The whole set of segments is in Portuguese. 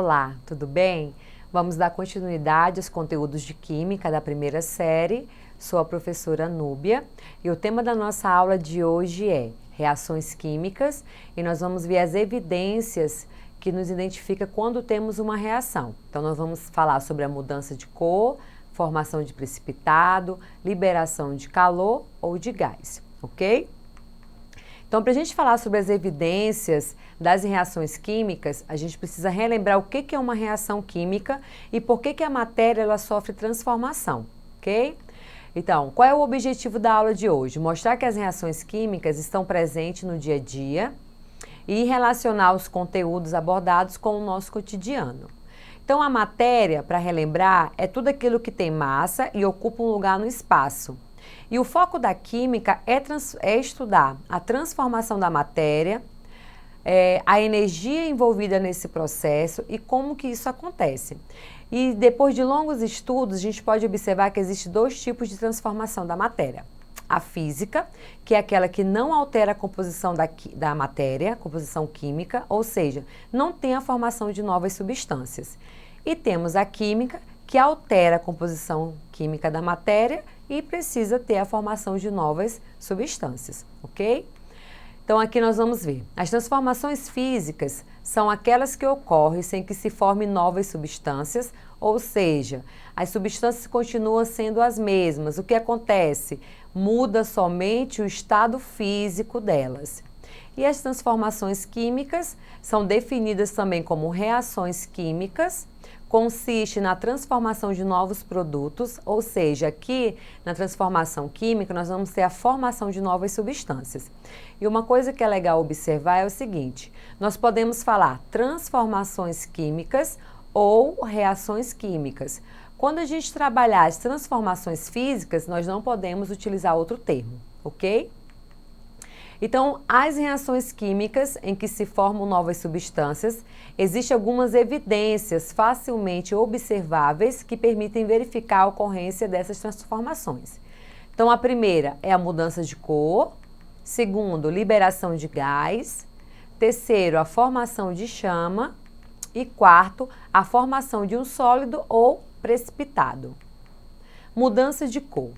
Olá, tudo bem? Vamos dar continuidade aos conteúdos de Química da primeira série. Sou a professora Núbia e o tema da nossa aula de hoje é reações químicas e nós vamos ver as evidências que nos identifica quando temos uma reação. Então nós vamos falar sobre a mudança de cor, formação de precipitado, liberação de calor ou de gás, ok? Então, para a gente falar sobre as evidências das reações químicas, a gente precisa relembrar o que é uma reação química e por que a matéria ela sofre transformação, ok? Então, qual é o objetivo da aula de hoje? Mostrar que as reações químicas estão presentes no dia a dia e relacionar os conteúdos abordados com o nosso cotidiano. Então, a matéria, para relembrar, é tudo aquilo que tem massa e ocupa um lugar no espaço. E o foco da química é estudar a transformação da matéria, a energia envolvida nesse processo e como que isso acontece. E depois de longos estudos, a gente pode observar que existem dois tipos de transformação da matéria. A física, que é aquela que não altera a composição da matéria, composição química, ou seja, não tem a formação de novas substâncias. E temos a química, que altera a composição química da matéria e precisa ter a formação de novas substâncias, ok? Então aqui nós vamos ver. As transformações físicas são aquelas que ocorrem sem que se formem novas substâncias, ou seja, as substâncias continuam sendo as mesmas. O que acontece? Muda somente o estado físico delas. E as transformações químicas são definidas também como reações químicas, consiste na transformação de novos produtos, ou seja, aqui na transformação química nós vamos ter a formação de novas substâncias. E uma coisa que é legal observar é o seguinte, nós podemos falar transformações químicas ou reações químicas. Quando a gente trabalhar as transformações físicas, nós não podemos utilizar outro termo, ok? Então, as reações químicas em que se formam novas substâncias, existem algumas evidências facilmente observáveis que permitem verificar a ocorrência dessas transformações. Então, a primeira é a mudança de cor, segundo, liberação de gás, terceiro, a formação de chama e quarto, a formação de um sólido ou precipitado. Mudança de cor.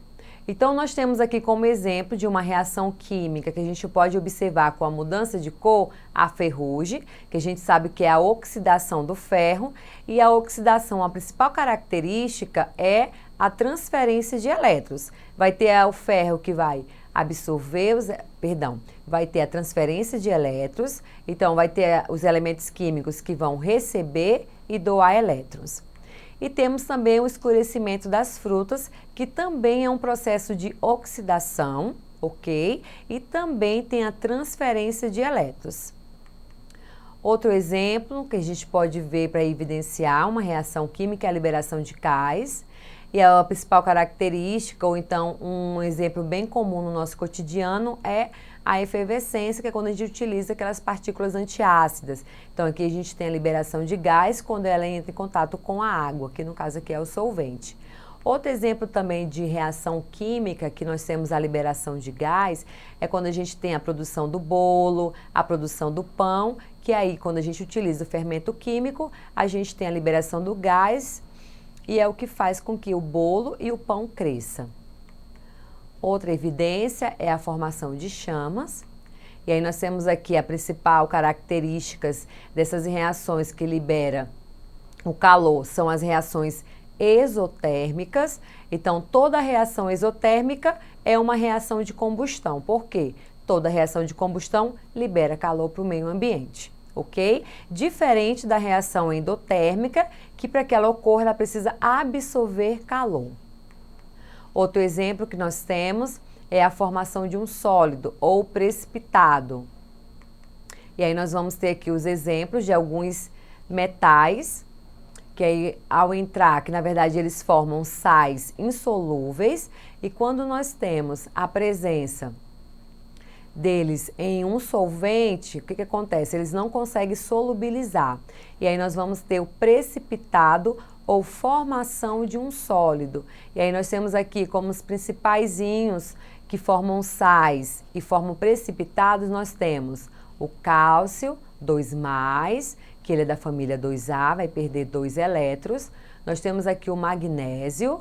Então, nós temos aqui como exemplo de uma reação química que a gente pode observar com a mudança de cor a ferrugem, que a gente sabe que é a oxidação do ferro, e a oxidação, a principal característica é a transferência de elétrons. Vai ter o ferro que vai absorver, vai ter a transferência de elétrons, então vai ter os elementos químicos que vão receber e doar elétrons. E temos também o escurecimento das frutas, que também é um processo de oxidação, ok? E também tem a transferência de elétrons. Outro exemplo que a gente pode ver para evidenciar uma reação química é a liberação de gás. E a principal característica, ou então um exemplo bem comum no nosso cotidiano, é a efervescência, que é quando a gente utiliza aquelas partículas antiácidas. Então aqui a gente tem a liberação de gás quando ela entra em contato com a água, que no caso aqui é o solvente. Outro exemplo também de reação química que nós temos a liberação de gás é quando a gente tem a produção do bolo, a produção do pão, que aí quando a gente utiliza o fermento químico, a gente tem a liberação do gás e é o que faz com que o bolo e o pão cresçam. Outra evidência é a formação de chamas. E aí nós temos aqui a principal características dessas reações que libera o calor, são as reações exotérmicas. Então, toda reação exotérmica é uma reação de combustão. Por quê? Toda reação de combustão libera calor para o meio ambiente, ok? Diferente da reação endotérmica, que para que ela ocorra, ela precisa absorver calor. Outro exemplo que nós temos é a formação de um sólido ou precipitado. E aí nós vamos ter aqui os exemplos de alguns metais, que aí ao entrar, que na verdade eles formam sais insolúveis, e quando nós temos a presença deles em um solvente, o que acontece? Eles não conseguem solubilizar. E aí nós vamos ter o precipitado ou formação de um sólido. E aí nós temos aqui como os principais íons que formam sais e formam precipitados, nós temos o cálcio 2+, que ele é da família 2A, vai perder 2 elétrons. Nós temos aqui o magnésio,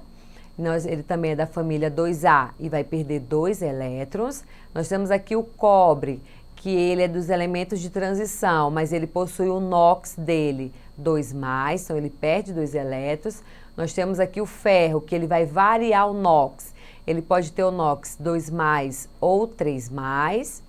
ele também é da família 2A e vai perder 2 elétrons. Nós temos aqui o cobre, que ele é dos elementos de transição, mas ele possui o NOx dele 2+, então ele perde 2 elétrons. Nós temos aqui o ferro, que ele vai variar o NOx. Ele pode ter o NOx 2+ ou 3+.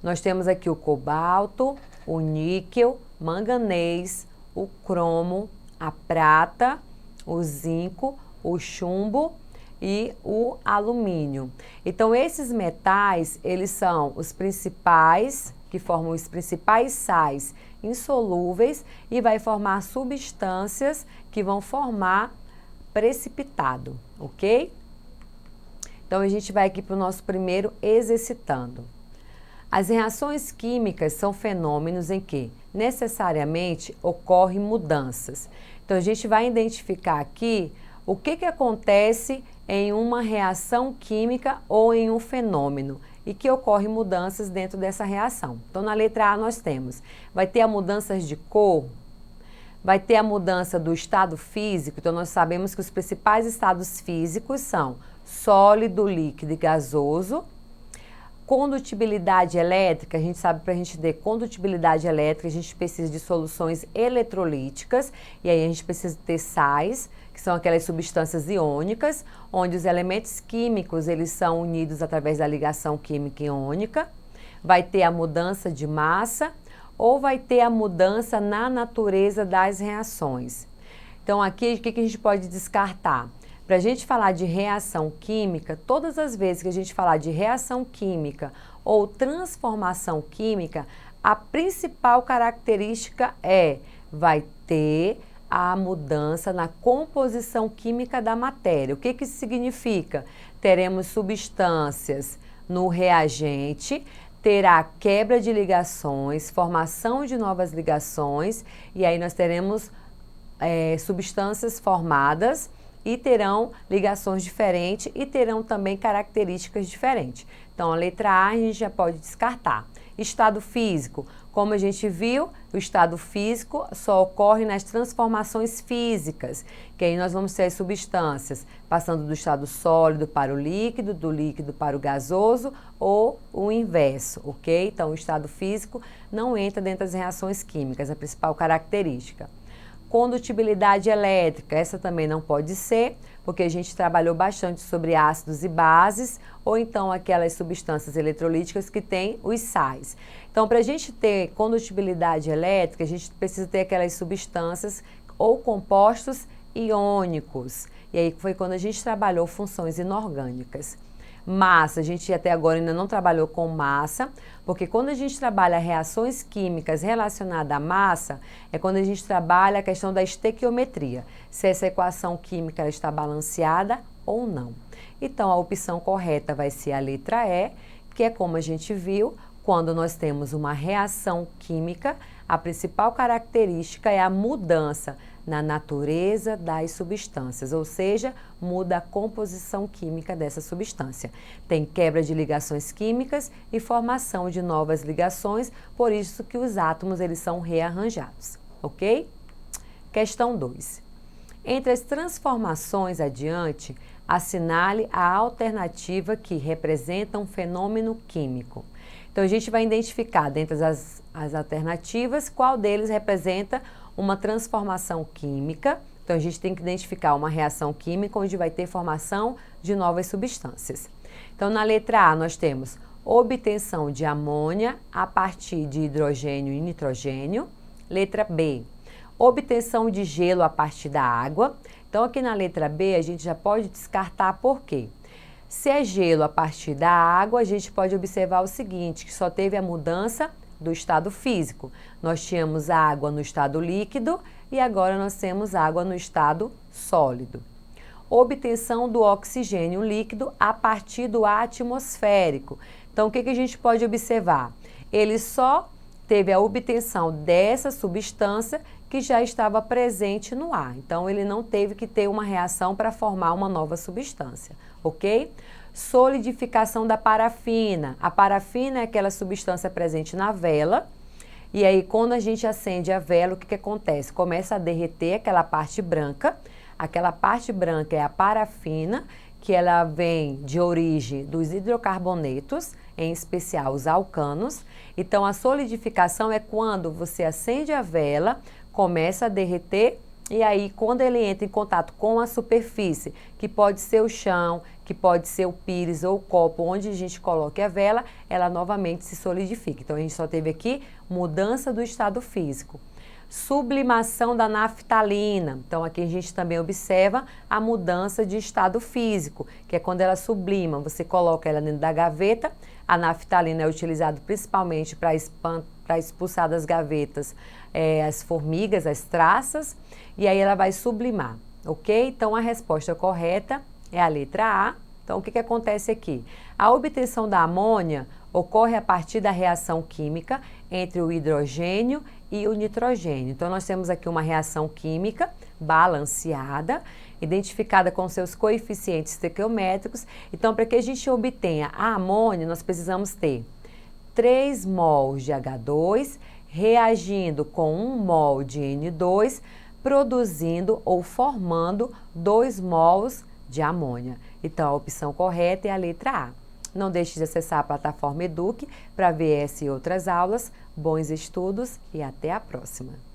Nós temos aqui o cobalto, o níquel, manganês, o cromo, a prata, o zinco, o chumbo e o alumínio. Então, esses metais, eles são os principais, que formam os principais sais insolúveis e vai formar substâncias que vão formar precipitado, ok? Então, a gente vai aqui para o nosso primeiro exercitando. As reações químicas são fenômenos em que necessariamente ocorrem mudanças. Então, a gente vai identificar aqui o que acontece em uma reação química ou em um fenômeno e que ocorrem mudanças dentro dessa reação. Então, na letra A nós temos, vai ter a mudanças de cor, vai ter a mudança do estado físico. Então, nós sabemos que os principais estados físicos são sólido, líquido e gasoso. Condutibilidade elétrica, a gente sabe que para a gente ter condutibilidade elétrica, a gente precisa de soluções eletrolíticas, e aí a gente precisa ter sais, que são aquelas substâncias iônicas, onde os elementos químicos eles são unidos através da ligação química iônica. Vai ter a mudança de massa, ou vai ter a mudança na natureza das reações. Então aqui, o que a gente pode descartar? Para a gente falar de reação química, todas as vezes que a gente falar de reação química ou transformação química, a principal característica vai ter a mudança na composição química da matéria. O que isso significa? Teremos substâncias no reagente, terá quebra de ligações, formação de novas ligações, e aí nós teremos substâncias formadas e terão ligações diferentes e terão também características diferentes. Então, a letra A a gente já pode descartar. Estado físico, como a gente viu, o estado físico só ocorre nas transformações físicas, que aí nós vamos ter as substâncias passando do estado sólido para o líquido, do líquido para o gasoso ou o inverso, ok? Então, o estado físico não entra dentro das reações químicas, a principal característica. Condutibilidade elétrica, essa também não pode ser, porque a gente trabalhou bastante sobre ácidos e bases, ou então aquelas substâncias eletrolíticas que têm os sais. Então, para a gente ter condutibilidade elétrica, a gente precisa ter aquelas substâncias ou compostos iônicos. E aí foi quando a gente trabalhou funções inorgânicas. Massa, a gente até agora ainda não trabalhou com massa, porque quando a gente trabalha reações químicas relacionadas à massa, é quando a gente trabalha a questão da estequiometria, se essa equação química está balanceada ou não. Então, a opção correta vai ser a letra E, que é como a gente viu, quando nós temos uma reação química, a principal característica é a mudança na natureza das substâncias, ou seja, muda a composição química dessa substância. Tem quebra de ligações químicas e formação de novas ligações, por isso que os átomos eles são rearranjados, ok? Questão 2. Entre as transformações adiante, assinale a alternativa que representa um fenômeno químico. Então, a gente vai identificar dentre as alternativas qual deles representa uma transformação química. Então, a gente tem que identificar uma reação química onde vai ter formação de novas substâncias. Então, na letra A, nós temos obtenção de amônia a partir de hidrogênio e nitrogênio. Letra B, obtenção de gelo a partir da água. Então, aqui na letra B, a gente já pode descartar por quê? Se é gelo a partir da água, a gente pode observar o seguinte, que só teve a mudança do estado físico. Nós tínhamos água no estado líquido e agora nós temos água no estado sólido. Obtenção do oxigênio líquido a partir do atmosférico. Então, o que a gente pode observar? Ele só teve a obtenção dessa substância que já estava presente no ar. Então, ele não teve que ter uma reação para formar uma nova substância, ok? Solidificação da parafina. A parafina é aquela substância presente na vela E aí, quando a gente acende a vela, o que acontece? Começa a derreter aquela parte branca. Aquela parte branca é a parafina, que ela vem de origem dos hidrocarbonetos, em especial os alcanos. Então, a solidificação é quando você acende a vela, começa a derreter, e aí, quando ele entra em contato com a superfície, que pode ser o chão, que pode ser o pires ou o copo onde a gente coloque a vela, ela novamente se solidifica. Então, a gente só teve aqui mudança do estado físico. Sublimação da naftalina. Então, aqui a gente também observa a mudança de estado físico, que é quando ela sublima, você coloca ela dentro da gaveta. A naftalina é utilizada principalmente para expulsar das gavetas as formigas, as traças, e aí ela vai sublimar, ok? Então, a resposta correta é a letra A. Então, o que acontece aqui? A obtenção da amônia ocorre a partir da reação química entre o hidrogênio e o nitrogênio. Então, nós temos aqui uma reação química balanceada, identificada com seus coeficientes estequiométricos. Então, para que a gente obtenha a amônia, nós precisamos ter 3 mols de H2 reagindo com 1 mol de N2, produzindo ou formando 2 mols de amônia. Então, a opção correta é a letra A. Não deixe de acessar a plataforma Eduque para ver essa e outras aulas. Bons estudos e até a próxima!